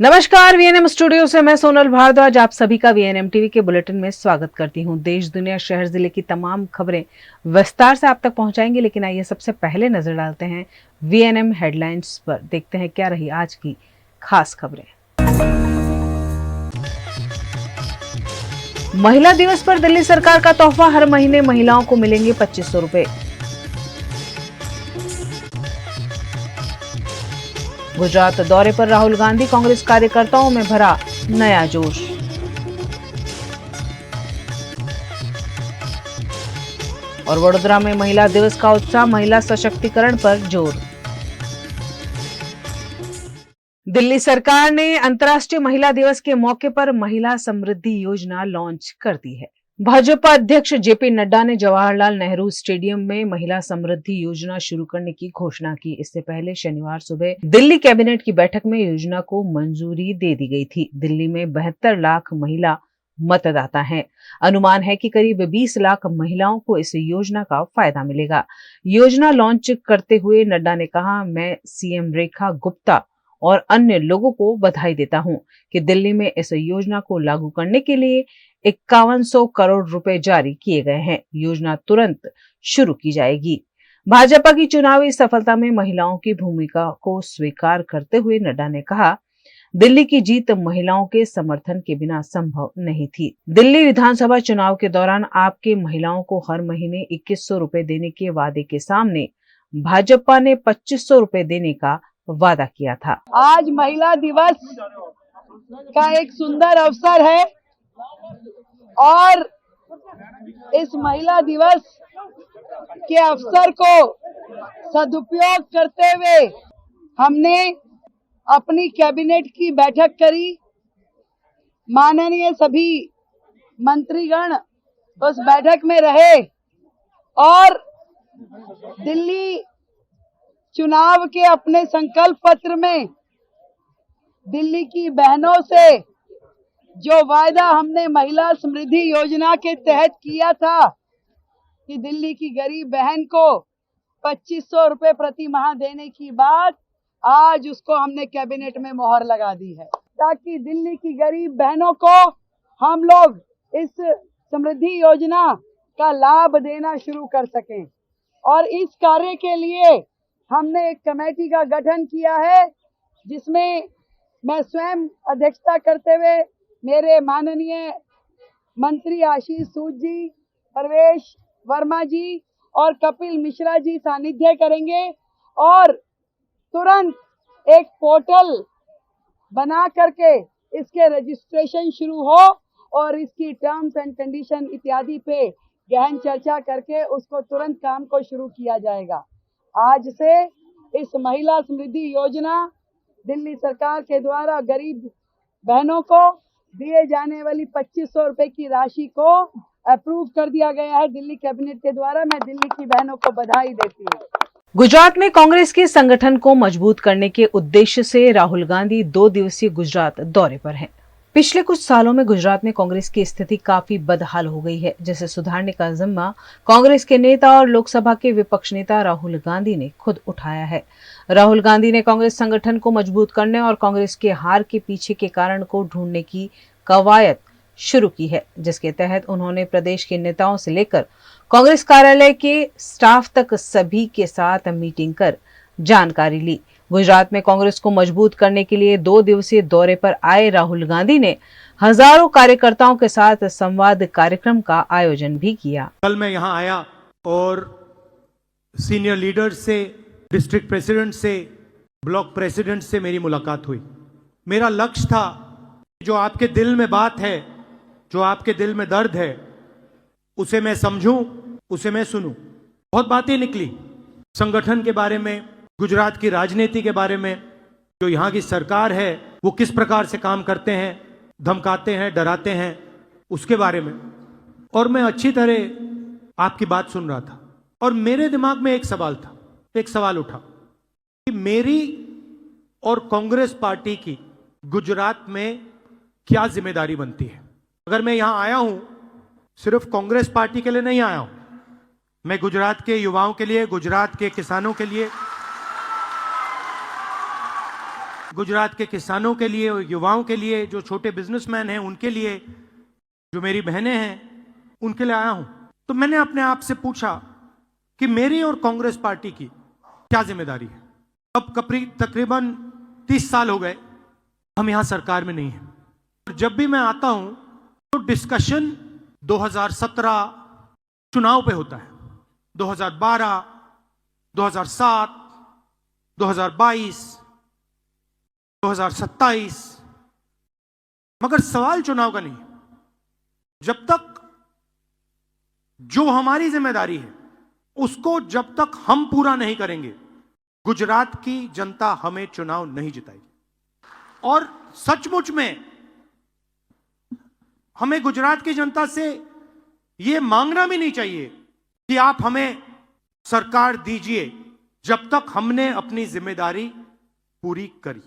नमस्कार, VNM studio से मैं सोनल भारद्वाज आप सभी का वीएनएम टीवी के बुलेटिन में स्वागत करती हूं। देश, दुनिया, शहर, जिले की तमाम खबरें विस्तार से आप तक पहुंचाएंगे, लेकिन आइए सबसे पहले नजर डालते हैं वीएनएम हेडलाइंस पर। देखते हैं क्या रही आज की खास खबरें। महिला दिवस पर दिल्ली सरकार का तोहफा, हर महीने महिलाओं को मिलेंगे 2500 रुपए। गुजरात दौरे पर राहुल गांधी, कांग्रेस कार्यकर्ताओं में भरा नया जोश। और वडोदरा में महिला दिवस का उत्साह, महिला सशक्तिकरण पर जोर। दिल्ली सरकार ने अंतर्राष्ट्रीय महिला दिवस के मौके पर महिला समृद्धि योजना लॉन्च कर दी है। भाजपा अध्यक्ष जेपी नड्डा ने जवाहरलाल नेहरू स्टेडियम में महिला समृद्धि योजना शुरू करने की घोषणा की। इससे पहले शनिवार सुबह दिल्ली कैबिनेट की बैठक में योजना को मंजूरी दे दी गई थी। दिल्ली में 72 लाख महिला मतदाता हैं। अनुमान है कि करीब 20 लाख महिलाओं को इस योजना का फायदा मिलेगा। योजना लॉन्च करते हुए नड्डा ने कहा, मैं सीएम रेखा गुप्ता और अन्य लोगों को बधाई देता हूं कि दिल्ली में इस योजना को लागू करने के लिए 5100 करोड़ रुपए जारी किए गए हैं। योजना तुरंत शुरू की जाएगी। भाजपा की चुनावी सफलता में महिलाओं की भूमिका को स्वीकार करते हुए नड्डा ने कहा, दिल्ली की जीत महिलाओं के समर्थन के बिना संभव नहीं थी। दिल्ली विधानसभा चुनाव के दौरान आपके महिलाओं को हर महीने 2100 रुपए देने के वादे के सामने भाजपा ने 2500 रुपए देने का वादा किया था। आज महिला दिवस का एक सुंदर अवसर है और इस महिला दिवस के अवसर को सदुपयोग करते हुए हमने अपनी कैबिनेट की बैठक करी। माननीय सभी मंत्रीगण उस बैठक में रहे और दिल्ली चुनाव के अपने संकल्प पत्र में दिल्ली की बहनों से जो वायदा हमने महिला समृद्धि योजना के तहत किया था कि दिल्ली की गरीब बहन को 2500 रुपए प्रति माह देने की बात, आज उसको हमने कैबिनेट में मोहर लगा दी है, ताकि दिल्ली की गरीब बहनों को हम लोग इस समृद्धि योजना का लाभ देना शुरू कर सकें। और इस कार्य के लिए हमने एक कमेटी का गठन किया है, जिसमें मैं स्वयं अध्यक्षता करते हुए मेरे माननीय मंत्री आशीष सूद जी, प्रवेश वर्मा जी और कपिल मिश्रा जी सानिध्य करेंगे और तुरंत एक पोर्टल बना करके इसके रजिस्ट्रेशन शुरू हो और इसकी टर्म्स एंड कंडीशन इत्यादि पे गहन चर्चा करके उसको तुरंत काम को शुरू किया जाएगा। आज से इस महिला समृद्धि योजना दिल्ली सरकार के द्वारा गरीब बहनों को दिए जाने वाली 2500 रुपए की राशि को अप्रूव कर दिया गया है दिल्ली कैबिनेट के द्वारा। मैं दिल्ली की बहनों को बधाई देती हूँ। गुजरात में कांग्रेस के संगठन को मजबूत करने के उद्देश्य से राहुल गांधी 2 दिवसीय गुजरात दौरे पर हैं। पिछले कुछ सालों में गुजरात में कांग्रेस की स्थिति काफी बदहाल हो गई है, जिसे सुधारने का जिम्मा कांग्रेस के नेता और लोकसभा के विपक्ष नेता राहुल गांधी ने खुद उठाया है। राहुल गांधी ने कांग्रेस संगठन को मजबूत करने और कांग्रेस के हार के पीछे के कारण को ढूंढने की कवायद शुरू की है, जिसके तहत उन्होंने प्रदेश के नेताओं से लेकर कांग्रेस कार्यालय के स्टाफ तक सभी के साथ मीटिंग कर जानकारी ली। गुजरात में कांग्रेस को मजबूत करने के लिए 2 दिवसीय दौरे पर आए राहुल गांधी ने हजारों कार्यकर्ताओं के साथ संवाद कार्यक्रम का आयोजन भी किया। कल मैं यहां आया और सीनियर लीडर से, डिस्ट्रिक्ट प्रेसिडेंट से, ब्लॉक प्रेसिडेंट से मेरी मुलाकात हुई। मेरा लक्ष्य था जो आपके दिल में बात है, जो आपके दिल में दर्द है, उसे मैं समझूं, उसे मैं सुनूं। बहुत बातें निकली संगठन के बारे में, गुजरात की राजनीति के बारे में, जो यहाँ की सरकार है वो किस प्रकार से काम करते हैं, धमकाते हैं, डराते हैं, उसके बारे में। और मैं अच्छी तरह आपकी बात सुन रहा था और मेरे दिमाग में एक सवाल उठा कि मेरी और कांग्रेस पार्टी की गुजरात में क्या जिम्मेदारी बनती है। अगर मैं यहां आया हूं सिर्फ कांग्रेस पार्टी के लिए नहीं आया हूं, मैं गुजरात के युवाओं के लिए, गुजरात के किसानों के लिए, गुजरात के किसानों के लिए, युवाओं के लिए, जो छोटे बिजनेसमैन हैं उनके लिए, जो मेरी बहनें हैं उनके लिए आया हूं। तो मैंने अपने आप से पूछा कि मेरी और कांग्रेस पार्टी की क्या जिम्मेदारी है। अब तकरीबन 30 साल हो गए हम यहां सरकार में नहीं हैं। जब भी मैं आता हूं तो डिस्कशन 2017 चुनाव पे होता है, 2012, 2007, 2022, 2027, मगर सवाल चुनाव का नहीं। जब तक जो हमारी जिम्मेदारी है उसको जब तक हम पूरा नहीं करेंगे, गुजरात की जनता हमें चुनाव नहीं जिताएगी। और सचमुच में हमें गुजरात की जनता से यह मांगना भी नहीं चाहिए कि आप हमें सरकार दीजिए जब तक हमने अपनी जिम्मेदारी पूरी करी।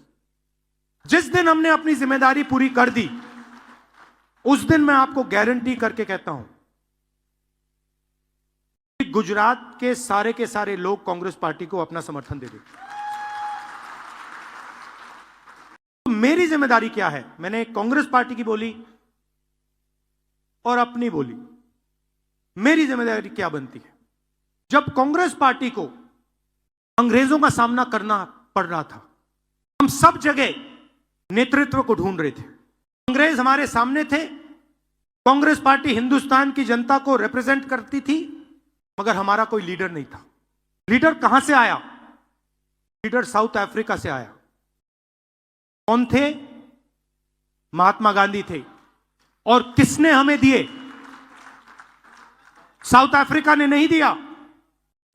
जिस दिन हमने अपनी जिम्मेदारी पूरी कर दी, उस दिन मैं आपको गारंटी करके कहता हूं कि गुजरात के सारे लोग कांग्रेस पार्टी को अपना समर्थन दे देंगे। तो मेरी जिम्मेदारी क्या है? मैंने कांग्रेस पार्टी की बोली और अपनी बोली। मेरी जिम्मेदारी क्या बनती है? जब कांग्रेस पार्टी को अंग्रेजों का सामना करना पड़ रहा था, हम सब जगह नेतृत्व को ढूंढ रहे थे। अंग्रेज हमारे सामने थे, कांग्रेस पार्टी हिंदुस्तान की जनता को रिप्रेजेंट करती थी, मगर हमारा कोई लीडर नहीं था। लीडर कहां से आया? लीडर साउथ अफ्रीका से आया। कौन थे? महात्मा गांधी थे। और किसने हमें दिए? साउथ अफ्रीका ने नहीं दिया,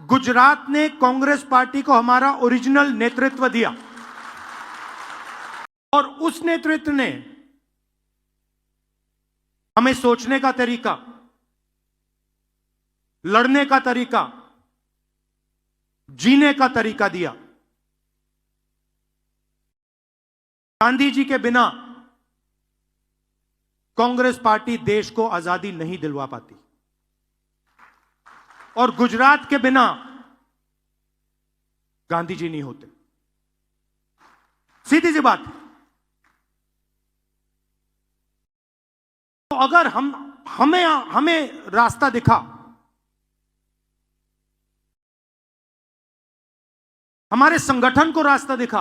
गुजरात ने कांग्रेस पार्टी को हमारा ओरिजिनल नेतृत्व दिया। और उस नेतृत्व ने हमें सोचने का तरीका, लड़ने का तरीका, जीने का तरीका दिया। गांधी जी के बिना कांग्रेस पार्टी देश को आजादी नहीं दिलवा पाती, और गुजरात के बिना गांधी जी नहीं होते। सीधी सी बात। तो अगर हमें रास्ता दिखा, हमारे संगठन को रास्ता दिखा,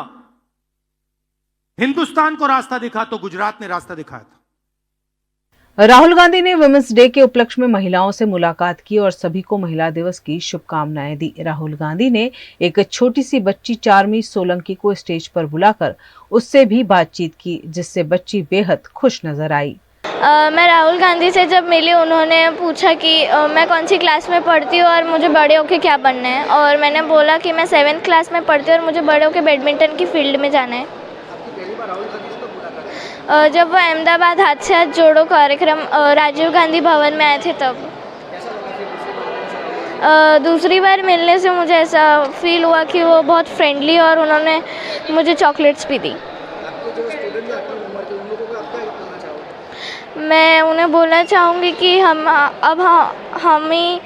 हिंदुस्तान को रास्ता दिखा, तो गुजरात ने रास्ता दिखाया था। राहुल गांधी ने वुमेन्स डे के उपलक्ष्य में महिलाओं से मुलाकात की और सभी को महिला दिवस की शुभकामनाएं दी। राहुल गांधी ने एक छोटी सी बच्ची चार्मी सोलंकी को स्टेज पर बुलाकर उससे भी बातचीत की, जिससे बच्ची बेहद खुश नजर आई। मैं राहुल गांधी से जब मिली, उन्होंने पूछा कि मैं कौन सी क्लास में पढ़ती हूँ और मुझे बड़े होकर क्या बनना है, और मैंने बोला कि मैं 7th क्लास में पढ़ती हूँ और मुझे बड़े होकर बैडमिंटन की फील्ड में जाना है। जब वो अहमदाबाद हाथ से हाथ जोड़ो कार्यक्रम राजीव गांधी भवन में आए थे तब। दूसरी बार मिलने से मुझे ऐसा फील हुआ कि वो बहुत फ्रेंडली, और उन्होंने मुझे चॉकलेट्स भी दी। मैं उन्हें बोलना चाहूँगी कि हम ही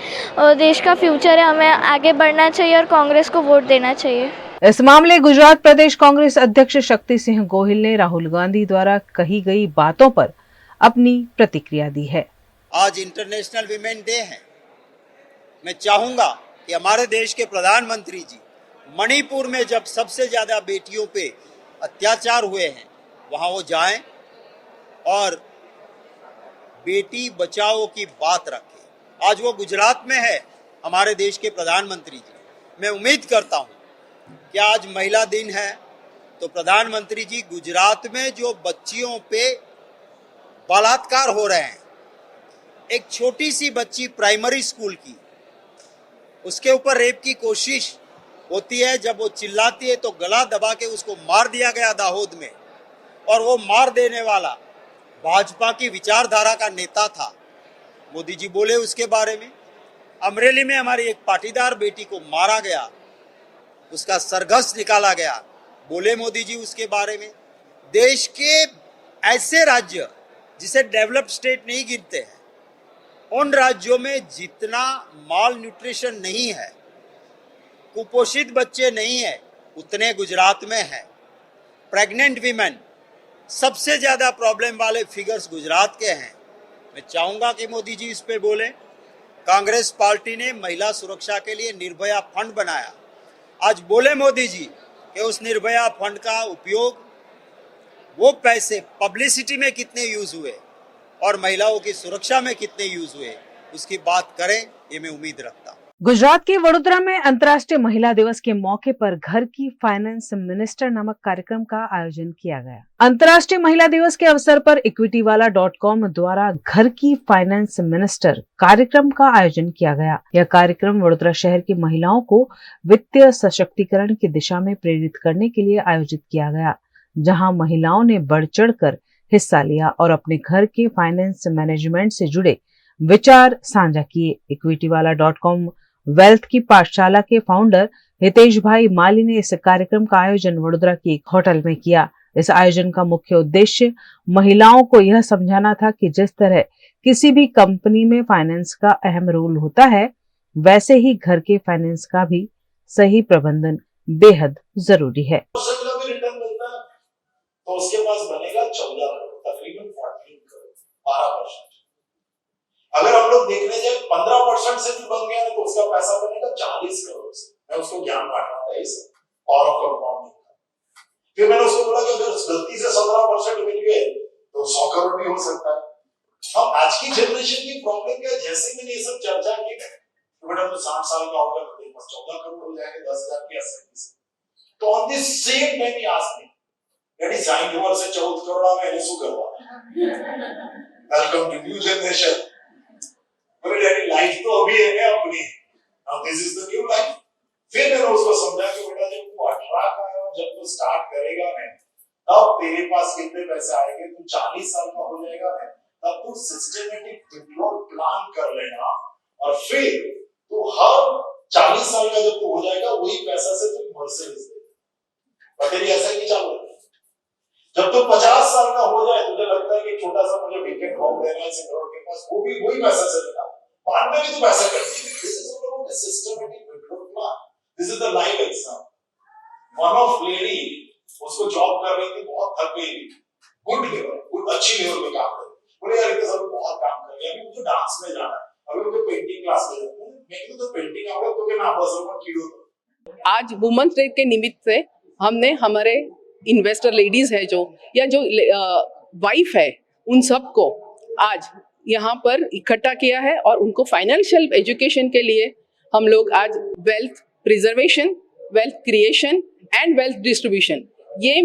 देश का फ्यूचर है, हमें आगे बढ़ना चाहिए और कांग्रेस को वोट देना चाहिए। इस मामले गुजरात प्रदेश कांग्रेस अध्यक्ष शक्ति सिंह गोहिल ने राहुल गांधी द्वारा कही गई बातों पर अपनी प्रतिक्रिया दी है। आज इंटरनेशनल वीमेन डे है। मैं चाहूंगा कि हमारे देश के प्रधानमंत्री जी मणिपुर में जब सबसे ज्यादा बेटियों पे अत्याचार हुए हैं, वहां वो जाएं और बेटी बचाओ की बात रखें। आज वो गुजरात में है, हमारे देश के प्रधानमंत्री जी। मैं उम्मीद करता हूं कि आज महिला दिन है, तो प्रधानमंत्री जी गुजरात में जो बच्चियों पे बलात्कार हो रहे हैं, एक छोटी सी बच्ची प्राइमरी स्कूल की, उसके ऊपर रेप की कोशिश होती है। जब वो चिल्लाती है तो गला दबा के उसको मार दिया गया दाहोद में, और वो मार देने वाला भाजपा की विचारधारा का नेता था। मोदी जी बोले उसके बारे में। अमरेली में हमारी एक पाटीदार बेटी को मारा गया, उसका सरघस निकाला गया, बोले मोदी जी उसके बारे में। देश के ऐसे राज्य जिसे डेवलप्ड स्टेट नहीं गिनते हैं, उन राज्यों में जितना माल न्यूट्रिशन नहीं है, कुपोषित बच्चे नहीं है, उतने गुजरात में है। प्रेग्नेंट वीमेन, सबसे ज़्यादा प्रॉब्लम वाले फिगर्स गुजरात के हैं। मैं चाहूँगा कि मोदी जी इस पे बोलें। कांग्रेस पार्टी ने महिला सुरक्षा के लिए निर्भया फंड बनाया। आज बोले मोदी जी कि उस निर्भया फंड का उपयोग, वो पैसे पब्लिसिटी में कितने यूज हुए और महिलाओं की सुरक्षा में कितने यूज हुए, उसकी बात करें, ये मैं उम्मीद रखता हूँ। गुजरात के वडोदरा में अंतर्राष्ट्रीय महिला दिवस के मौके पर घर की फाइनेंस मिनिस्टर नामक कार्यक्रम का आयोजन किया गया। अंतर्राष्ट्रीय महिला दिवस के अवसर पर equitywala.com द्वारा घर की फाइनेंस मिनिस्टर कार्यक्रम का आयोजन किया गया। यह कार्यक्रम वडोदरा शहर की महिलाओं को वित्तीय सशक्तिकरण की दिशा में प्रेरित करने के लिए आयोजित किया गया, जहां महिलाओं ने बढ़ चढ़कर हिस्सा लिया और अपने घर के फाइनेंस मैनेजमेंट से जुड़े विचार साझा किए। equitywala.com वेल्थ की पाठशाला के फाउंडर हितेश भाई माली ने इस कार्यक्रम का आयोजन वडोदरा के एक होटल में किया। इस आयोजन का मुख्य उद्देश्य महिलाओं को यह समझाना था कि जिस तरह किसी भी कंपनी में फाइनेंस का अहम रोल होता है, वैसे ही घर के फाइनेंस का भी सही प्रबंधन बेहद जरूरी है। रिटर्न मिलता है तो उसके पास बनेगा 14 करोड़, तकरीबन 14 करोड़, 12%। अगर हम लोग देखने जाए 15% से भी बन गया तो उसका पैसा बनेगा 40 करोड़ से। मैं उसको ज्ञान बांट रहा था इस पावर ऑफ कंपाउंडिंग। फिर मैंने उसको बोला कि अगर गलती से 17% मिल गए तो 100 करोड़ भी हो सकता है। हम आज की जनरेशन की प्रॉब्लम क्या, जैसे मैंने ये सब चर्चा की, बेटा तो 60 साल का होगा तो तेरे पास 14 करोड़ हो जाएंगे, 10,000 की आसानी से। तो on this same time he ask me, daddy sign over से 14 करोड़ में एनएसयू करवा। Welcome to new generation. बोले डैडी लाइफ तो अभी है अपनी, now this is the new life. फिर मैंने उसको समझा कि बेटा जब तू 18 का है और जब तू स्टार्ट करेगा ना, तब तेरे पास कितने पैसे आएंगे, तू 40 साल का हो जाएगा ना, तब तू सिस्टमैटिक विड्रॉल प्लान कर लेना और फिर तू हर 40 साल का जब तू हो जाएगा वही पैसा से तू मर्सिडीज ले। और तेरी ऐसा ही चालू है। जब तू 50 साल का हो जाए, तुझे लगता है कि छोटा सा मुझे वीकेंड होम लेना है करोड़ के पास, वो भी वही पैसा से लेना, बाद में भी तू पैसा कर देगा। This is all about the systematic withdrawal plan. This is the live exam. One of lady, उसको जॉब कर रही थी, बहुत थक गई, गुड लेवल, गुड अच्छी लेवल पे काम कर रही, बोले यार इतने सब बहुत काम कर रही है, अभी मुझे डांस में जाना है, अभी मुझे पेंटिंग क्लास में जाना है। मैं तो पेंटिंग आवड़े तो के नाम बस पर कीड़ो। आज वुमेन्स डे के निमित्त से हमने हमारे इन्वेस्टर लेडीज है जो, या जो वाइफ है, उन सबको आज यहाँ पर इकट्ठा किया है और उनको फाइनेंशियल एजुकेशन के लिए हम लोग आज wealth preservation, wealth creation and wealth distribution, ये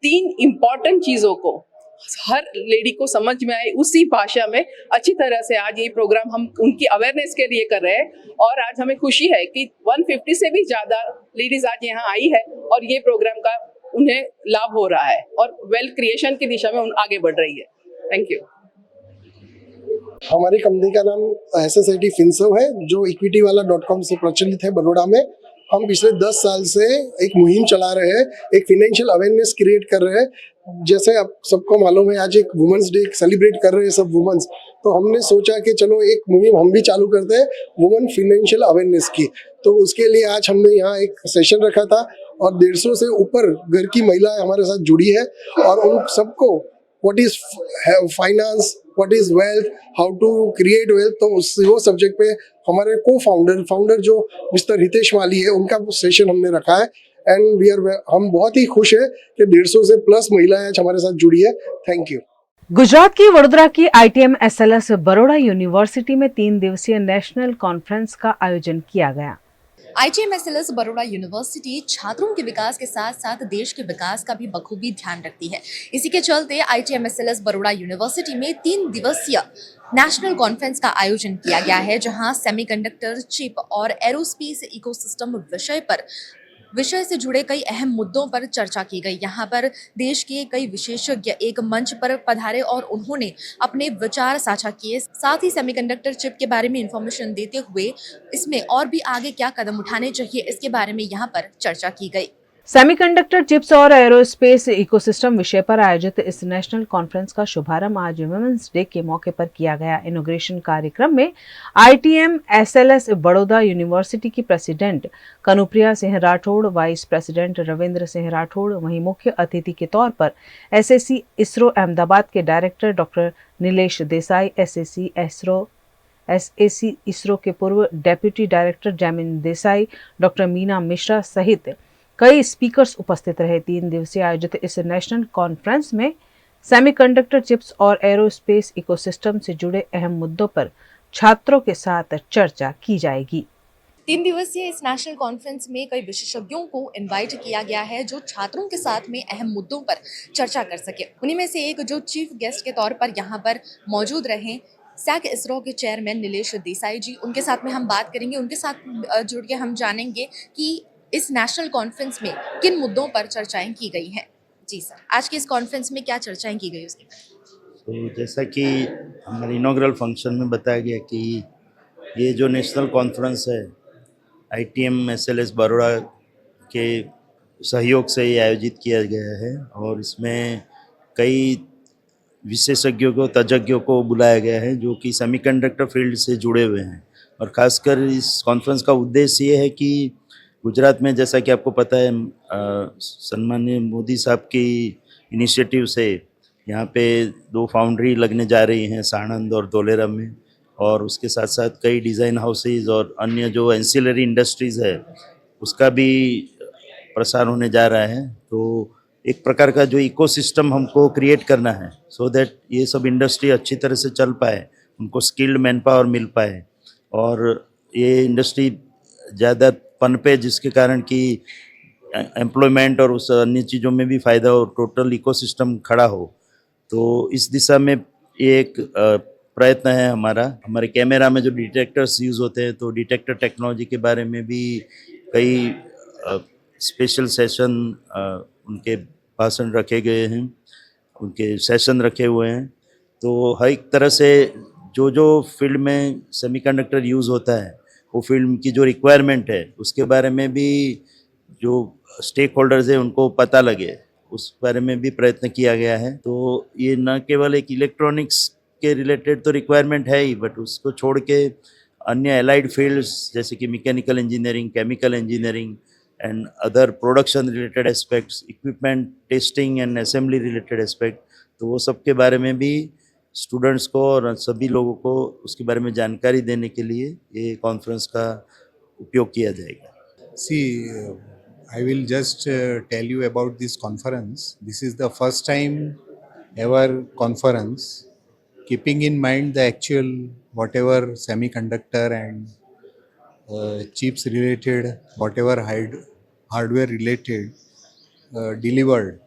3 इम्पॉर्टेंट चीज़ों को हर लेडी को समझ में आए उसी भाषा में अच्छी तरह से आज ये प्रोग्राम हम उनकी अवेयरनेस के लिए कर रहे हैं। और आज हमें खुशी है कि 150 से भी ज़्यादा लेडीज आज यहाँ आई है और ये प्रोग्राम का उन्हें लाभ हो रहा है और वेल्थ क्रिएशन की दिशा में आगे बढ़ रही है। Thank you. हमारी कंपनी का नाम SSIT फिनसर्व है, जो equitywala.com से प्रचलित है बड़ौदा में। हम पिछले 10 साल से एक मुहिम चला रहे हैं, एक फिनेंशियल अवेयरनेस क्रिएट कर रहे हैं। जैसे आप सबको मालूम है, आज एक वुमेन्स डे सेलिब्रेट कर रहे हैं सब वुमेन्स, तो हमने सोचा कि चलो एक मुहिम हम भी चालू करते हैं वुमेन फिनेंशियल अवेयरनेस की। तो उसके लिए आज हमने यहाँ एक सेशन रखा था और 150 से ऊपर घर की महिलाएं हमारे साथ जुड़ी है और उन सबको what is finance, what is wealth, how to create wealth, तो वो सब्जेक्ट पे हमारे फाउंडर जो मिस्टर हितेश माली है, उनका सेशन हमने रखा है। एंड हम बहुत ही खुश है कि 150 से प्लस महिलाएं आज हमारे साथ जुड़ी है। Thank you. गुजरात की वडोदरा की ITM SLS बड़ौदा यूनिवर्सिटी में 3 दिवसीय नेशनल कॉन्फ्रेंस का आयोजन किया गया। ITM SLS बड़ौदा यूनिवर्सिटी छात्रों के विकास के साथ साथ देश के विकास का भी बखूबी ध्यान रखती है। इसी के चलते ITM SLS बड़ौदा यूनिवर्सिटी में 3 दिवसीय नेशनल कॉन्फ्रेंस का आयोजन किया गया है, जहां सेमीकंडक्टर, चिप और एरोस्पेस इकोसिस्टम विषय से जुड़े कई अहम मुद्दों पर चर्चा की गई। यहाँ पर देश के कई विशेषज्ञ एक मंच पर पधारे और उन्होंने अपने विचार साझा किए। साथ ही सेमीकंडक्टर चिप के बारे में इंफॉर्मेशन देते हुए इसमें और भी आगे क्या कदम उठाने चाहिए, इसके बारे में यहाँ पर चर्चा की गई। सेमीकंडक्टर चिप्स और एरोस्पेस इकोसिस्टम विषय पर आयोजित इस नेशनल कॉन्फ्रेंस का शुभारंभ आज वुमेन्स डे के मौके पर किया गया। इनॉग्रेशन कार्यक्रम में ITM SLS बड़ौदा यूनिवर्सिटी की president Kanupriya Singh Rathore, vice president Ravindra Singh Rathore, वहीं मुख्य अतिथि के तौर पर SSC इसरो अहमदाबाद के director doctor Nilesh Desai, SAC ISRO के पूर्व deputy director Jaimin Desai, doctor Meena Mishra सहित कई स्पीकर्स उपस्थित रहे। 3 दिवसीय आयोजित इस नेशनल कॉन्फ्रेंस में सेमीकंडक्टर चिप्स और एरोस्पेस इकोसिस्टम से जुड़े अहम मुद्दों पर छात्रों के साथ चर्चा की जाएगी। 3 दिवसीय इस नेशनल कॉन्फ्रेंस में कई विशेषज्ञों को इनवाइट किया गया है जो छात्रों के साथ में अहम मुद्दों पर चर्चा कर सके। उन्हीं में से एक जो चीफ गेस्ट के तौर पर यहाँ पर मौजूद रहे सैक इसरो के चेयरमैन नीलेश देसाई जी, उनके साथ में हम बात करेंगे। उनके साथ जुड़ के हम जानेंगे कि इस नेशनल कॉन्फ्रेंस में किन मुद्दों पर चर्चाएं की गई हैं। जी सर, आज की इस कॉन्फ्रेंस में क्या चर्चाएं की गई उसके बारे तो जैसा कि हमारे इनॉग्रल फंक्शन में बताया गया कि ये जो नेशनल कॉन्फ्रेंस है ITM SLS बड़ौदा के सहयोग से ये आयोजित किया गया है और इसमें कई विशेषज्ञों को, तज्ञों को बुलाया गया है जो कि सेमीकंडक्टर फील्ड से जुड़े हुए हैं। और ख़ासकर इस कॉन्फ्रेंस का उद्देश्य ये है कि गुजरात में, जैसा कि आपको पता है, सम्माननीय मोदी साहब की इनिशिएटिव से यहाँ पे 2 फाउंड्री लगने जा रही हैं, साणंद और धोलेरा में, और उसके साथ साथ कई डिज़ाइन हाउसेज और अन्य जो एंसिलरी इंडस्ट्रीज़ है उसका भी प्रसार होने जा रहा है। तो एक प्रकार का जो इकोसिस्टम हमको क्रिएट करना है सो दैट ये सब इंडस्ट्री अच्छी तरह से चल पाए, उनको स्किल्ड मैन पावर मिल पाए और ये इंडस्ट्री ज़्यादा पनपे, जिसके कारण कि एम्प्लॉयमेंट और उस अन्य चीज़ों में भी फ़ायदा हो, टोटल इकोसिस्टम खड़ा हो। तो इस दिशा में ये एक प्रयत्न है हमारा। हमारे कैमरा में जो डिटेक्टर्स यूज़ होते हैं, तो डिटेक्टर टेक्नोलॉजी के बारे में भी कई स्पेशल सेशन, उनके भाषण रखे गए हैं, उनके सेशन रखे हुए हैं। तो हर एक तरह से जो फील्ड में सेमीकंडक्टर यूज़ होता है, वो फील्ड की जो रिक्वायरमेंट है उसके बारे में भी जो स्टेक होल्डर्स है उनको पता लगे, उस बारे में भी प्रयत्न किया गया है। तो ये न केवल एक इलेक्ट्रॉनिक्स के रिलेटेड तो रिक्वायरमेंट है ही, बट उसको छोड़ के अन्य एलाइड फील्ड्स जैसे कि mechanical engineering, chemical engineering and other production related aspects, equipment testing and assembly related aspect, तो वो सब के बारे में भी स्टूडेंट्स को और सभी लोगों को उसके बारे में जानकारी देने के लिए ये कॉन्फ्रेंस का उपयोग किया जाएगा। See, I will just tell you about this conference. This is the first time ever conference, keeping in mind the actual whatever semiconductor and chips related, whatever hardware related delivered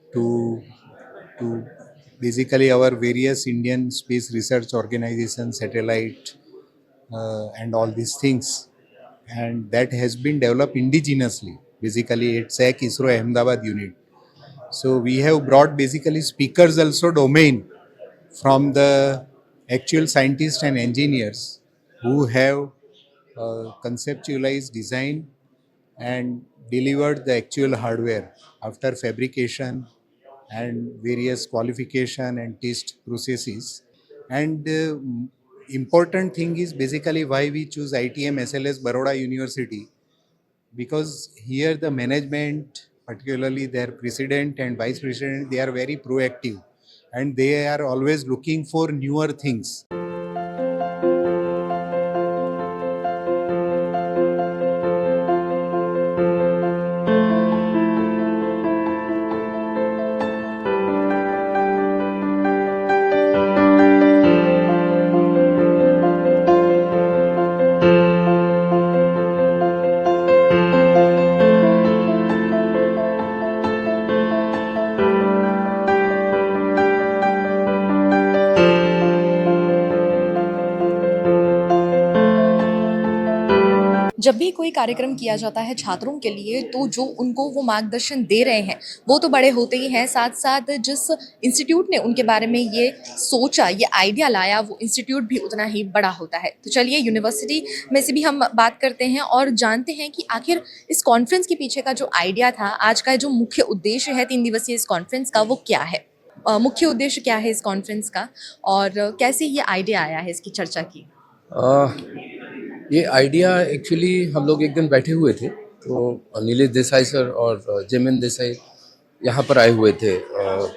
to basically our various Indian space research organizations, satellite and all these things. And that has been developed indigenously, basically at SAC ISRO Ahmedabad unit. So we have brought basically speakers also domain from the actual scientists and engineers who have conceptualized, designed and delivered the actual hardware after fabrication and various qualification and test processes. And important thing is basically why we choose ITM SLS Baroda University, because here the management, particularly their president and vice president, they are very proactive and they are always looking for newer things. जब भी कोई कार्यक्रम किया जाता है छात्रों के लिए तो जो उनको वो मार्गदर्शन दे रहे हैं वो तो बड़े होते ही हैं, साथ साथ जिस इंस्टीट्यूट ने उनके बारे में ये सोचा, ये आइडिया लाया, वो इंस्टीट्यूट भी उतना ही बड़ा होता है। तो चलिए यूनिवर्सिटी में से भी हम बात करते हैं और जानते हैं कि आखिर इस कॉन्फ्रेंस के पीछे का जो आइडिया था, आज का जो मुख्य उद्देश्य है 3 दिवसीय इस कॉन्फ्रेंस का, वो क्या है, मुख्य उद्देश्य क्या है इस कॉन्फ्रेंस का और कैसे ये आइडिया आया है इसकी चर्चा की। ये आइडिया एक्चुअली हम लोग एक दिन बैठे हुए थे तो नीलेश देसाई सर और जयमिन देसाई यहाँ पर आए हुए थे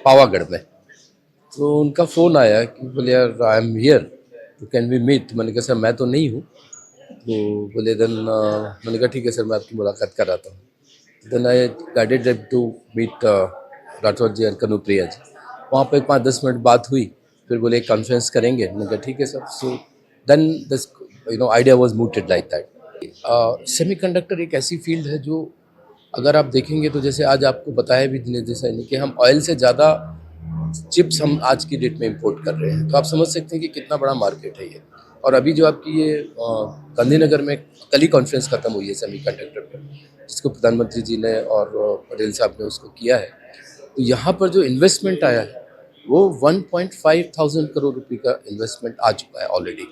पावागढ़ में। तो उनका फ़ोन आया कि बोले यार आई एम हियर तो कैन वी मीट। मैंने कहा सर मैं तो नहीं हूँ। तो बोले देन मैंने कहा ठीक है सर मैं आपकी मुलाकात कराता हूँ। Then I guided them to meet Rathore ji और कनुप्रिया जी। वहाँ पे 5-10 मिनट बात हुई, फिर बोले एक कॉन्फ्रेंस करेंगे। मैंने कहा ठीक है sir. So then this idea was mooted like that. Semiconductor एक ऐसी फील्ड है जो अगर आप देखेंगे तो जैसे आज आपको बताया भी दिनेश देसाई ने कि हम ऑयल से ज़्यादा चिप्स हम आज की डेट में इंपोर्ट कर रहे हैं। तो आप समझ सकते हैं कि कितना बड़ा मार्केट है ये। और अभी जो आपकी ये गांधीनगर में कल ही कॉन्फ्रेंस ख़त्म हुई है सेमीकंडक्टर पर, जिसको प्रधानमंत्री जी ने और पटेल साहब ने उसको किया है। तो यहाँ पर जो इन्वेस्टमेंट आया है वो 1.5 थाउजेंड करोड़ रुपए का इन्वेस्टमेंट आ चुका है ऑलरेडी।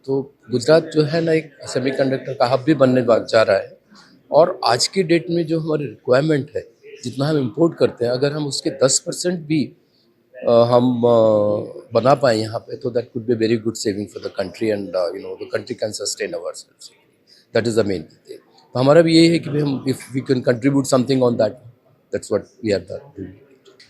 तो गुजरात जो है ना एक सेमीकंडक्टर का हब भी बनने जा रहा है। और आज की डेट में जो हमारी रिक्वायरमेंट है, जितना हम इंपोर्ट करते हैं, अगर हम उसके 10% भी हम बना पाए यहाँ पे तो that could be very good saving for the country and the country can sustain ourselves. That is the main thing. तो हमारा भी यही है कि हम if we can contribute something on that, that's what we are doing.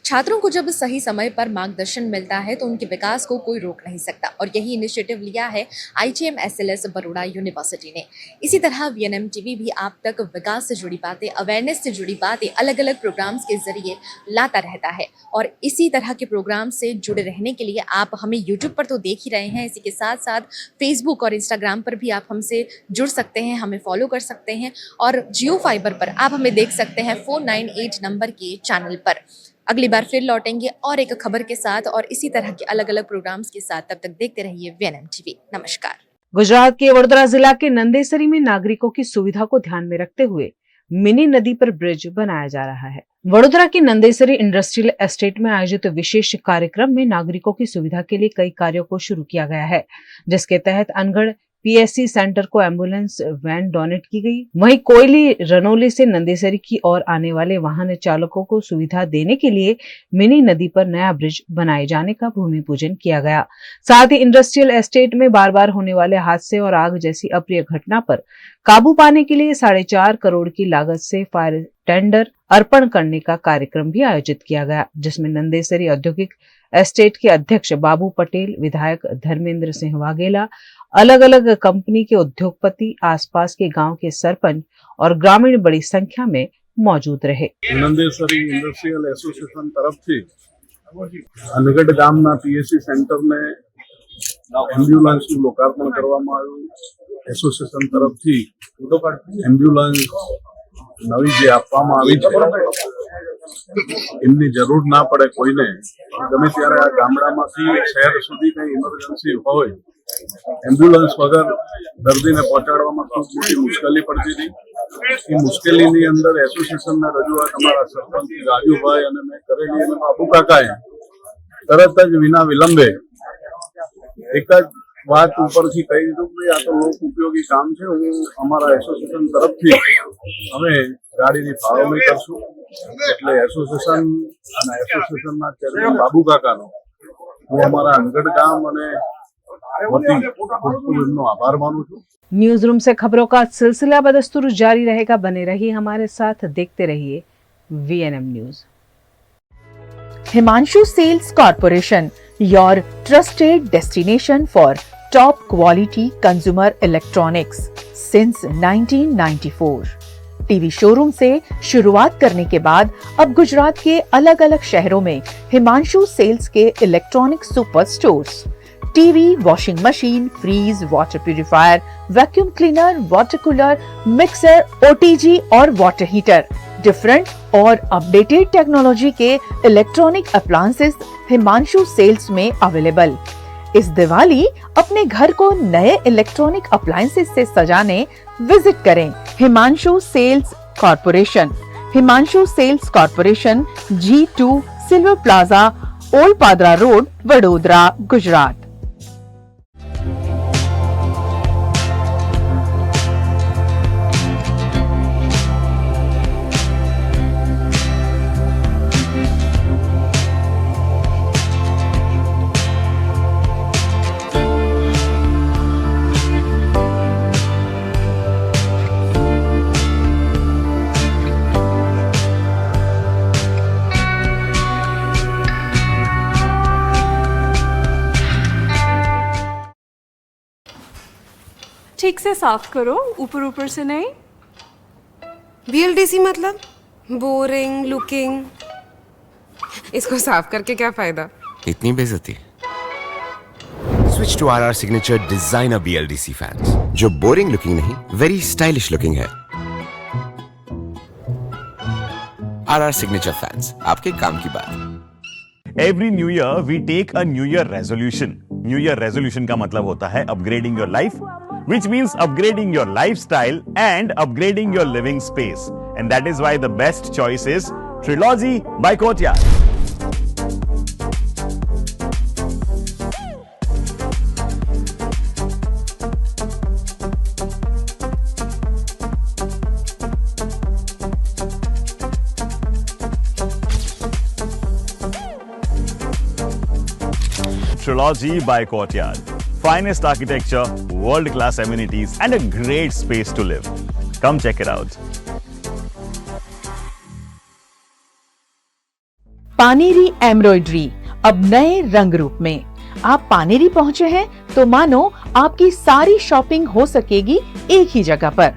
छात्रों को जब सही समय पर मार्गदर्शन मिलता है तो उनके विकास को कोई रोक नहीं सकता और यही इनिशिएटिव लिया है IGM SLS बरोड़ा यूनिवर्सिटी ने। इसी तरह VNM TV भी आप तक विकास से जुड़ी बातें, अवेयरनेस से जुड़ी बातें अलग अलग प्रोग्राम्स के जरिए लाता रहता है। और इसी तरह के प्रोग्राम से जुड़े रहने के लिए आप हमें YouTube पर तो देख ही रहे हैं, इसी के साथ साथ Facebook और Instagram पर भी आप हमसे जुड़ सकते हैं, हमें फॉलो कर सकते हैं और जियो फाइबर पर आप हमें देख सकते हैं 498 नंबर के चैनल पर। अगली बार फिर लौटेंगे और एक खबर के साथ और इसी तरह के अलग अलग प्रोग्राम्स के साथ। तब तक देखते रहिए VNM TV। नमस्कार। गुजरात के वडोदरा जिला के नंदेसरी में नागरिकों की सुविधा को ध्यान में रखते हुए मिनी नदी पर ब्रिज बनाया जा रहा है। वडोदरा के नंदेसरी इंडस्ट्रियल एस्टेट में आयोजित विशेष कार्यक्रम में नागरिकों की सुविधा के लिए कई कार्यों को शुरू किया गया है, जिसके तहत अनगढ़ PSC सेंटर को एम्बुलेंस वैन डोनेट की गई। वहीं कोयली रनौली से नंदेसरी की ओर आने वाले वाहन चालकों को सुविधा देने के लिए मिनी नदी पर नया ब्रिज बनाए जाने का भूमि पूजन किया गया। साथ ही इंडस्ट्रियल एस्टेट में बार बार होने वाले हादसे और आग जैसी अप्रिय घटना पर काबू पाने के लिए 4.5 करोड़ की लागत से फायर टेंडर अर्पण करने का कार्यक्रम भी आयोजित किया गया, जिसमें नंदेसरी औद्योगिक एस्टेट के अध्यक्ष बाबू पटेल, विधायक धर्मेंद्र सिंह वाघेला, अलग अलग कंपनी के उद्योगपति, आसपास के गांव के सरपंच और ग्रामीण बड़ी संख्या में मौजूद रहे। नंदेसरी इंडस्ट्रियल एसोसिएशन तरफથી અનગઢ ગામના PSC સેન્ટરને એમ્બ્યુલન્સનું લોકાર્પણ કરવામાં આવ્યું। એસોસિએશન તરફથી એમ્બ્યુલન્સ નવી જે આપવામાં આવી છે એમની જરૂર ના પડે કોઈને, ગમે ત્યારે આ ગામડામાંથી શહેર સુધી કઈ ઇમરજન્સી હોય, એમ્બ્યુલન્સ વગર દર્દીને પહોંચાડવામાં ખૂબ મોટી મુશ્કેલી પડતી હતી। એ મુશ્કેલીની અંદર એસોસિએશનને રજૂઆત અમારા સરપંચ રાજુભાઈ અને મેં કરેલી અને બાપુ કાકાએ તરત જ વિના વિલંબે એક જ વાત ઉપરથી કહી દીધું કે આ તો લોક ઉપયોગી કામ છે, હું અમારા એસોસિએશન તરફથી અમે ગાડીની ફાળવણી કરશું। એટલે એસોસિએશન અને એસોસિએશનના ચેરમેન બાબુ કાકાનો હું અમારા અનગઢ ગામ અને વતી ખૂબ એમનો આભાર માનું છું। न्यूज रूम से खबरों का सिलसिला बदस्तूर जारी रहेगा, बने रहिए हमारे साथ, देखते रहिए VNM news. Himanshu Sales Corporation, your trusted destination for top quality consumer electronics since 1994। TV showroom से शुरुआत करने के बाद अब गुजरात के अलग अलग शहरों में हिमांशु सेल्स के electronic super stores, TV, washing machine, fridge, water purifier, vacuum cleaner, water cooler, mixer, OTG और वाटर हीटर, डिफरेंट और अपडेटेड टेक्नोलॉजी के इलेक्ट्रॉनिक अप्लायंसेस हिमांशु सेल्स में अवेलेबल। इस दिवाली अपने घर को नए इलेक्ट्रॉनिक अप्लायंसेस से सजाने विजिट करें Himanshu sales corporation. Himanshu sales corporation, G2 silver plaza, old Padra road, Vadodara, Gujarat. ठीक से साफ करो, ऊपर ऊपर से नहीं। BLDC मतलब बोरिंग लुकिंग, इसको साफ करके क्या फायदा? इतनी बेइज्जती। Switch to RR signature designer BLDC fans, जो बोरिंग लुकिंग नहीं, वेरी स्टाइलिश लुकिंग है। RR सिग्नेचर फैंस, आपके काम की बात। Every new year we take a new year resolution. New year resolution का मतलब होता है upgrading your life, which means upgrading your lifestyle and upgrading your living space. And that is why the best choice is Trilogy by Courtyard. Trilogy by Courtyard. Finest architecture, world-class amenities, and a great space to live. Come check it out. Paneri embroidery अब नए रंग रूप में। आप पानेरी पहुंचे हैं तो मानो आपकी सारी शॉपिंग हो सकेगी एक ही जगह पर।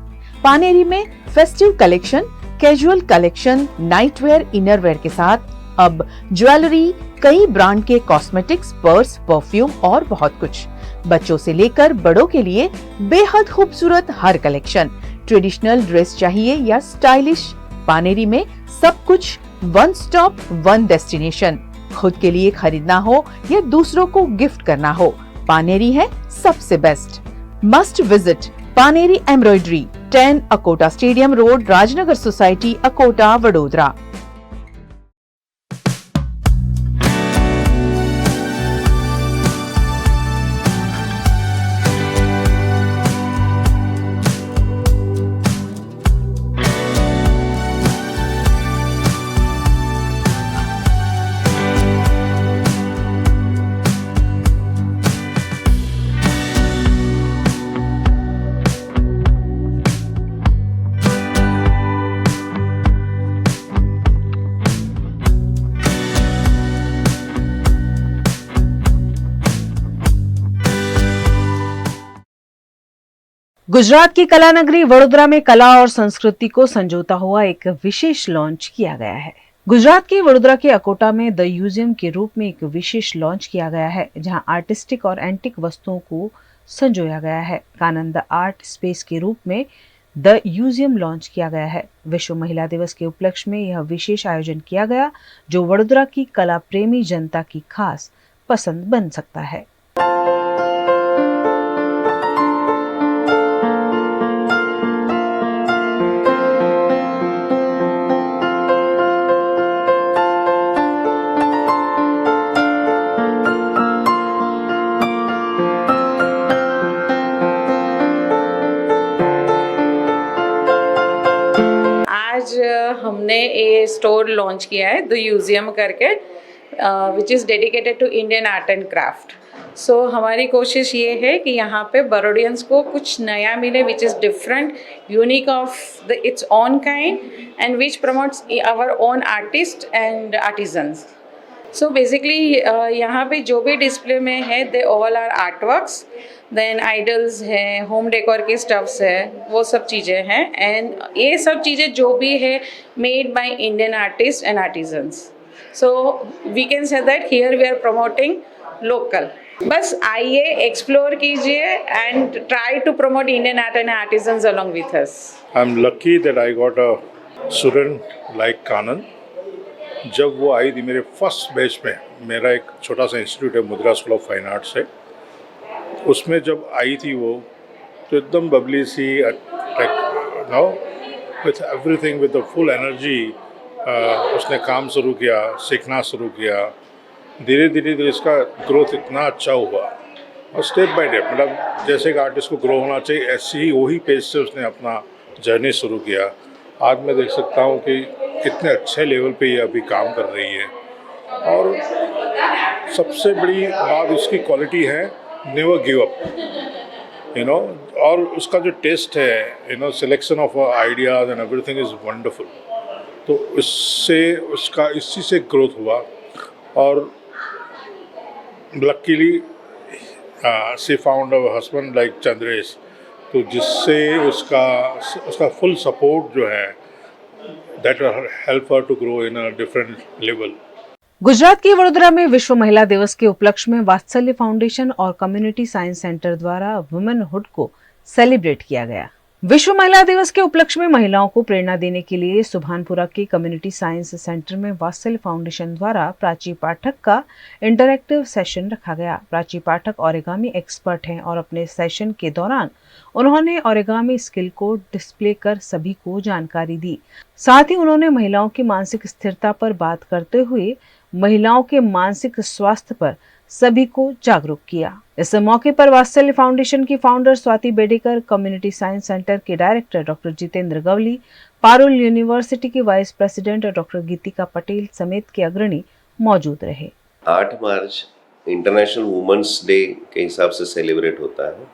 पानेरी में festive collection, casual collection, nightwear, innerwear के साथ अब ज्वेलरी, कई ब्रांड के कॉस्मेटिक्स, पर्स, परफ्यूम और बहुत कुछ। बच्चों से लेकर बड़ों के लिए बेहद खूबसूरत हर कलेक्शन। ट्रेडिशनल ड्रेस चाहिए या स्टाइलिश, पानेरी में सब कुछ वन स्टॉप वन डेस्टिनेशन। खुद के लिए खरीदना हो या दूसरों को गिफ्ट करना हो, पानेरी है सबसे best. Must visit Paneri embroidery, 10 Akota stadium road, Rajnagar society, Akota, Vadodara. Gujarat की कला नगरी वडोदरा में कला और संस्कृति को संजोता हुआ एक विशेष लॉन्च किया गया है। गुजरात के वडोदरा के अकोटा में द म्यूजियम के रूप में एक विशेष लॉन्च किया गया है, जहां आर्टिस्टिक और एंटिक वस्तुओं को संजोया गया है। कानन द आर्ट स्पेस के रूप में द म्यूजियम लॉन्च किया गया है। विश्व महिला दिवस के उपलक्ष्य में यह विशेष आयोजन किया गया, जो वडोदरा की कला प्रेमी जनता की खास पसंद बन सकता है। हमने ये स्टोर लॉन्च किया है द म्यूजियम करके, which is dedicated to Indian art and craft. So हमारी कोशिश ये है कि यहाँ पे बरोडियंस को कुछ नया मिले, which is different, unique of the its own kind and which promotes our own artist and artisans. So basically यहाँ पे जो भी डिस्प्ले में है, they all are art works, then idols है, होम डेकोर के स्टफ्स है, वो सब चीज़ें हैं। एंड ये सब चीज़ें जो भी है made by Indian artist and artisans. So we can say that here we are promoting local. बस आइए, एक्सप्लोर कीजिए and try to promote Indian art and artisans along with us. I am lucky that I got a student like Kanan. जब वो आई थी मेरे first batch में, मेरा एक छोटा सा इंस्टीट्यूट है मुद्रा स्कूल ऑफ फाइन आर्ट्स है, उसमें जब आई थी वो तो एकदम बबली सी, no with everything with the full energy उसने काम शुरू किया, सीखना शुरू किया। धीरे धीरे इसका ग्रोथ इतना अच्छा हुआ और स्टेप बाय स्टेप, मतलब जैसे एक आर्टिस्ट को ग्रो होना चाहिए ऐसे ही वही पेज से उसने अपना जर्नी शुरू किया। आज मैं देख सकता हूँ कि कितने अच्छे लेवल पे ये अभी काम कर रही है और सबसे बड़ी बात उसकी क्वालिटी है never give up, you know. और उसका जो टेस्ट है, you know, selection of ideas and everything is wonderful. तो इससे उसका इसी से ग्रोथ हुआ और luckily she found a husband like Chandresh, तो जिससे उसका फुल सपोर्ट जो है that help her to grow in a different level. Gujarat के वडोदरा में विश्व महिला दिवस के उपलक्ष्य में वात्सल्य फाउंडेशन और कम्युनिटी साइंस सेंटर द्वारा वुमेनहुड को सेलिब्रेट किया गया। विश्व महिला दिवस के उपलक्ष्य में महिलाओं को प्रेरणा देने के लिए सुभानपुरा के कम्युनिटी साइंस सेंटर में वात्सल्य फाउंडेशन द्वारा प्राची पाठक का इंटरैक्टिव सेशन रखा गया। प्राची पाठक ओरिगामी एक्सपर्ट हैं और अपने सेशन के दौरान उन्होंने ओरिगामी स्किल को डिस्प्ले कर सभी को जानकारी दी। साथ ही उन्होंने महिलाओं की मानसिक स्थिरता पर बात करते हुए महिलाओं के मानसिक स्वास्थ्य पर सभी को जागरूक किया। इस मौके पर वात्सल्य फाउंडेशन की founder Swati Bedekar, community science centre के director doctor Jitendra Gavli, Parul university के vice president doctor Geetika Patel समेत के अग्रणी मौजूद रहे। 8 मार्च इंटरनेशनल वुमेन्स डे के हिसाब से सेलिब्रेट होता है।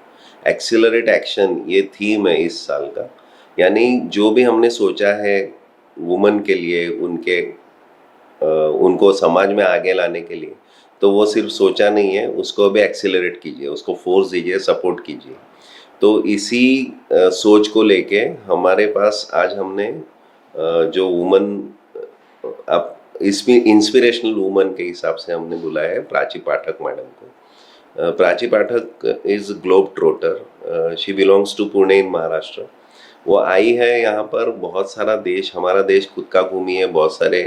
एक्सीलरेट एक्शन ये थीम है इस साल का, यानी जो भी हमने सोचा है वुमेन के लिए, उनको समाज में आगे लाने के लिए, तो वो सिर्फ सोचा नहीं है, उसको भी एक्सीलरेट कीजिए, उसको फोर्स दीजिए, सपोर्ट कीजिए। तो इसी सोच को लेके हमारे पास आज हमने जो वुमन, अब इसमें इंस्पिरेशनल वुमन के हिसाब से हमने बुलाया है प्राची पाठक मैडम को। Prachi Pathak is globe trotter, she belongs to Pune in Maharashtra. वो आई है यहाँ पर, बहुत सारा देश, हमारा देश खुद का घूमी है, बहुत सारे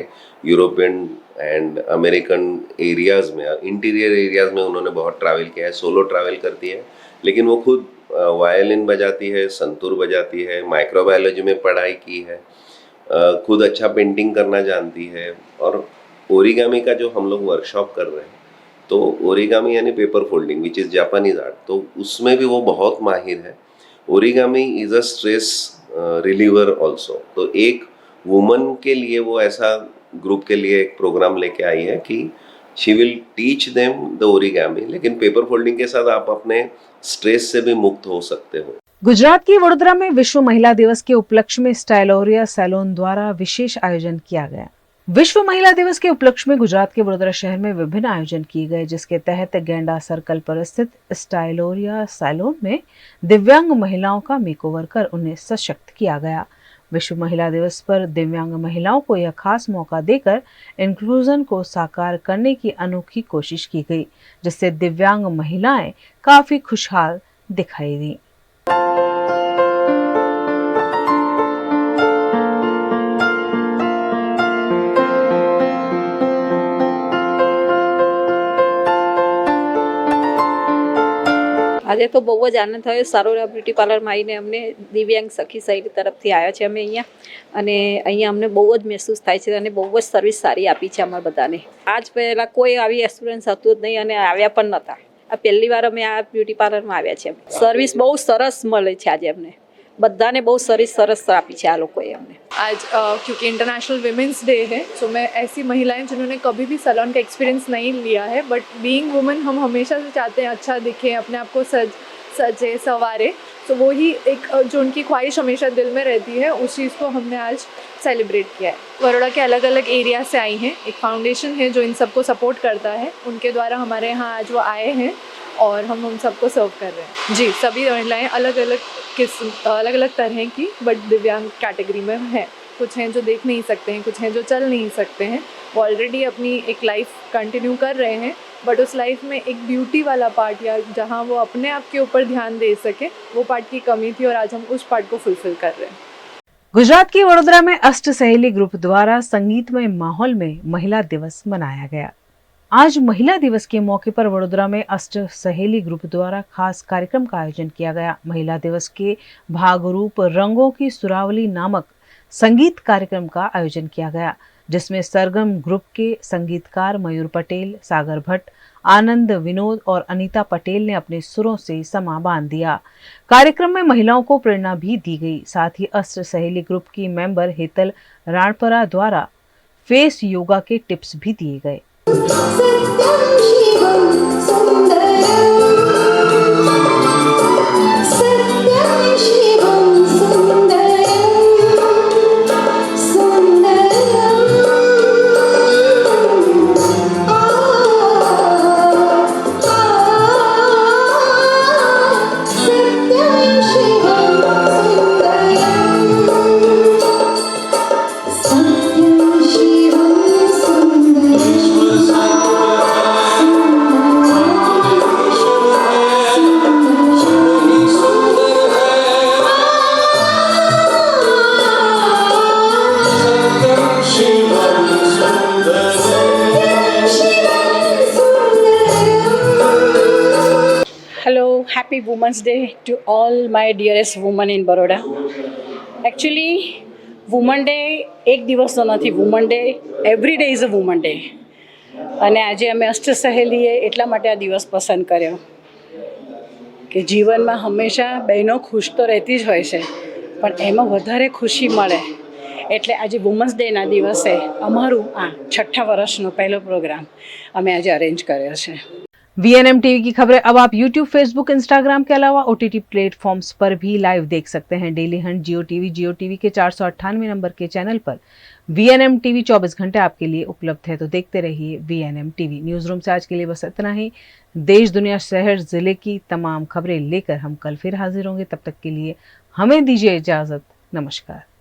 यूरोपियन एंड अमेरिकन एरियाज़ में, इंटीरियर एरियाज़ में उन्होंने बहुत ट्रैवल किया है, सोलो ट्रैवल करती है, लेकिन वो खुद वायलिन बजाती है, संतूर बजाती है, माइक्रोबायोलॉजी में पढ़ाई की है, खुद अच्छा पेंटिंग करना जानती है। और ओरिगामी का जो हम लोग वर्कशॉप कर रहे हैं, तो ओरिगामी यानी paper folding which is Japanese art, तो उसमें भी वो बहुत माहिर है। Origami is a stress reliever also. तो एक वुमन के लिए वो ऐसा ग्रुप के लिए एक प्रोग्राम लेके आई है कि she will teach them the origami, लेकिन पेपर फोल्डिंग के साथ आप अपने स्ट्रेस से भी मुक्त हो सकते हो। गुजरात की वडोदरा में विश्व महिला दिवस के उपलक्ष्य में स्टाइलोरिया सैलून द्वारा विशेष आयोजन किया गया। विश्व महिला दिवस के उपलक्ष्य में गुजरात के वडोदरा शहर में विभिन्न आयोजन किए गए, जिसके तहत गेंडा सर्कल पर स्थित स्टाइलोरिया सैलून में दिव्यांग महिलाओं का मेकओवर कर उन्हें सशक्त किया गया। विश्व महिला दिवस पर दिव्यांग महिलाओं को यह खास मौका देकर इंक्लूजन को साकार करने की अनोखी कोशिश की गई, जिससे दिव्यांग महिलाएं काफी खुशहाल दिखाई दी। આજે તો બહુ જ આનંદ થયો। સારોરા બ્યુટી પાર્લરમાં આવીને અમને દિવ્યાંગ સખી શૈલી તરફથી આવ્યા છે અમે અહીંયા, અને અહીંયા અમને બહુ જ મહેસૂસ થાય છે અને બહુ જ સર્વિસ સારી આપી છે અમારા બધાને। આજ પહેલાં કોઈ આવી એક્સપિરિયન્સ હતું જ નહીં અને આવ્યા પણ નહોતા। આ પહેલી વાર અમે આ બ્યુટી પાર્લરમાં આવ્યા છે। સર્વિસ બહુ સરસ મળે છે આજે અમને બધાને, બહુ સરસ આપી છે આ લોકોએ અમને। आज क्योंकि इंटरनेशनल विमेंस डे है, तो मैं ऐसी महिलाएं जिन्होंने कभी भी सैलून का एक्सपीरियंस नहीं लिया है, बट बीइंग वुमेन हम हमेशा से चाहते हैं अच्छा दिखें, अपने आप को सजे संवारे, तो वही एक जो उनकी ख्वाहिश हमेशा दिल में रहती है, उस चीज़ को हमने आज सेलिब्रेट किया है। बड़ौदा के अलग अलग एरिया से आई हैं, एक फाउंडेशन है जो इन सबको सपोर्ट करता है, उनके द्वारा हमारे यहाँ आज वो आए हैं और हम उन सबको सर्व कर रहे हैं। जी, सभी महिलाएं अलग अलग तरह की बट दिव्यांग कैटेगरी में हैं। कुछ हैं जो देख नहीं सकते हैं, कुछ हैं जो चल नहीं सकते हैं। वो ऑलरेडी अपनी एक लाइफ कंटिन्यू कर रहे हैं, बट उस लाइफ में एक ब्यूटी वाला पार्ट या जहाँ वो अपने आप के ऊपर ध्यान दे सके, वो पार्ट की कमी थी और आज हम उस पार्ट को फुलफिल कर रहे हैं। गुजरात की वडोदरा में अष्ट सहेली ग्रुप द्वारा संगीतमय माहौल में महिला दिवस मनाया गया। आज महिला दिवस के मौके पर वडोदरा में अष्ट सहेली ग्रुप द्वारा खास कार्यक्रम का आयोजन किया गया। महिला दिवस के भागरूप रंगों की सुरावली नामक संगीत कार्यक्रम का आयोजन किया गया, जिसमें सरगम ग्रुप के संगीतकार मयूर पटेल, सागर भट्ट, आनंद विनोद और अनीता पटेल ने अपने सुरों से समा बांध दिया। कार्यक्रम में महिलाओं को प्रेरणा भी दी गई। साथ ही अष्ट सहेली ग्रुप की मेंबर हेतल राणपरा द्वारा फेस योगा के टिप्स भी दिए गए। Hello, happy Women's Day to all my dearest women in Baroda. Actually, Women Day એક દિવસનો નથી. Women Day every day is a Women Day. અને આજે અમે અષ્ટ સહેલીએ એટલા માટે આ દિવસ પસંદ કર્યો કે જીવનમાં હંમેશા બહેનો ખુશ તો રહેતી જ હોય છે, પણ એમાં વધારે ખુશી મળે એટલે આજે વુમન્સ ડેના દિવસે અમારું આ 6ठा વર્ષનો પહેલો પ્રોગ્રામ અમે આજે અરેન્જ કર્યો છે। VNM टीवी की खबरें अब आप YouTube, Facebook, Instagram के अलावा OTT प्लेटफॉर्म्स पर भी लाइव देख सकते हैं। डेली हंट जियो टीवी के 498 नंबर के चैनल पर VNM टीवी 24 घंटे आपके लिए उपलब्ध है, तो देखते रहिए VNM टीवी। न्यूज रूम से आज के लिए बस इतना ही। देश, दुनिया, शहर, जिले की तमाम खबरें लेकर हम कल फिर हाजिर होंगे। तब तक के लिए हमें दीजिए इजाजत। नमस्कार।